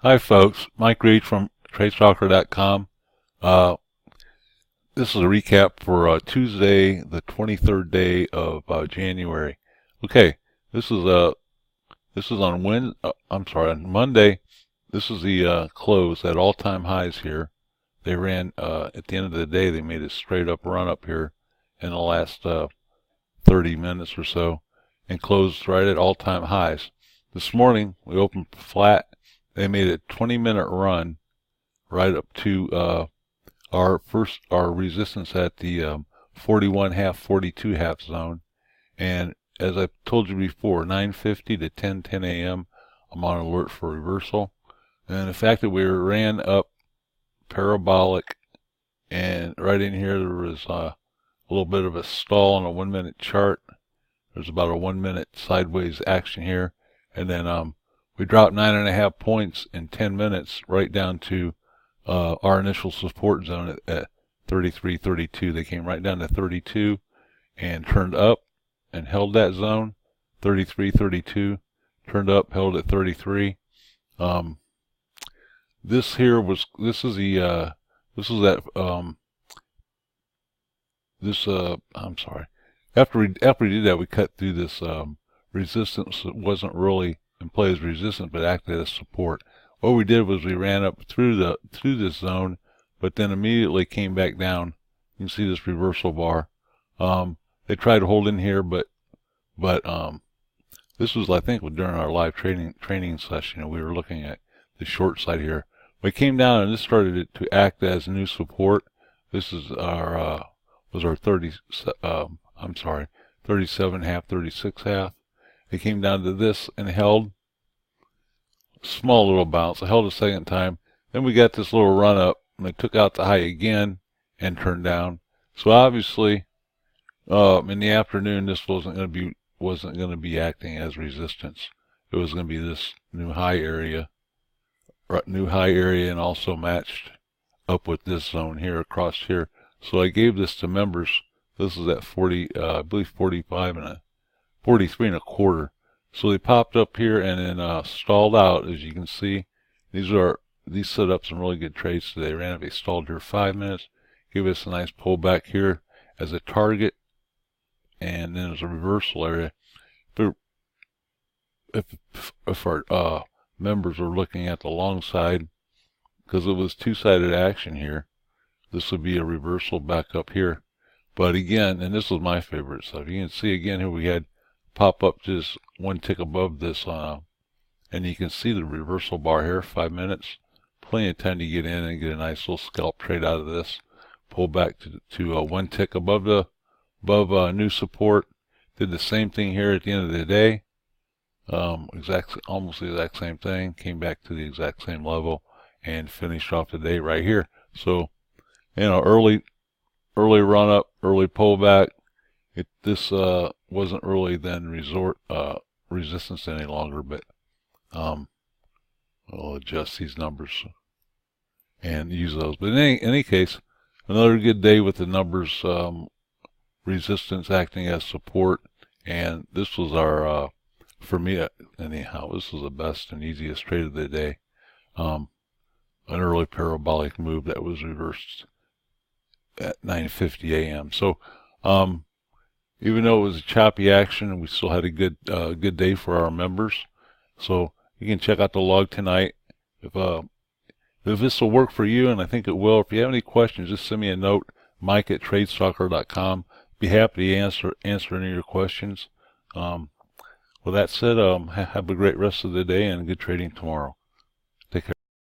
Hi folks, Mike Reed from TradeStalker.com. Uh, this is a recap for Tuesday, the 23rd day of January. Okay, this is on Monday. This is the close at all-time highs here. They ran at the end of the day. They made a straight up run up here in the last 30 minutes or so, and closed right at all-time highs. This morning we opened flat. They made a 20-minute run right up to our resistance at the 41 half, 42 half zone. And as I told you before, 9:50 to 10:10 a.m. I'm on alert for reversal. And the fact that we ran up parabolic, and right in here there was a little bit of a stall on a 1-minute chart. There's about a 1-minute sideways action here, and then we dropped 9.5 points in 10 minutes right down to our initial support zone at 33.32. They came right down to 32 and turned up and held that zone. 33.32 turned up, held at 33. This is I'm sorry. After we did that, we cut through this resistance that wasn't really in play as resistance, but acted as support. What we did was we ran up through this zone, but then immediately came back down. You can see this reversal bar. They tried to hold in here, but this was, I think, during our live training session. We were looking at the short side here. We came down and this started to act as new support. This is our was our 37 half, 36 half. It came down to this and held. Small little bounce. I held a second time. Then we got this little run up, and I took out the high again and turned down. So obviously, in the afternoon, this wasn't going to be acting as resistance. It was going to be this new high area, and also matched up with this zone here across here. So I gave this to members. This is at 40, I believe 45 and 43 and a quarter. So they popped up here and then stalled out, as you can see. These set up some really good trades today. Ran up, they stalled here 5 minutes, gave us a nice pullback here as a target, and then as a reversal area. If our members are looking at the long side, because it was two-sided action here, this would be a reversal back up here. But again, and this was my favorite stuff, you can see again here we had pop up just one tick above this, and you can see the reversal bar here, 5 minutes. Plenty of time to get in and get a nice little scalp trade out of this. Pull back to one tick above new support. Did the same thing here at the end of the day. Almost the exact same thing. Came back to the exact same level and finished off the day right here. So, early run up, early pullback. This wasn't really then resistance any longer, but I'll adjust these numbers and use those. But in any case, another good day with the numbers, resistance acting as support, and this was our for me anyhow. This was the best and easiest trade of the day. An early parabolic move that was reversed at 9:50 a.m. So, even though it was a choppy action, we still had a good day for our members. So you can check out the log tonight. If this will work for you, and I think it will. If you have any questions, just send me a note, Mike@TradeStalker.com. Be happy to answer any of your questions. With that said, have a great rest of the day and good trading tomorrow.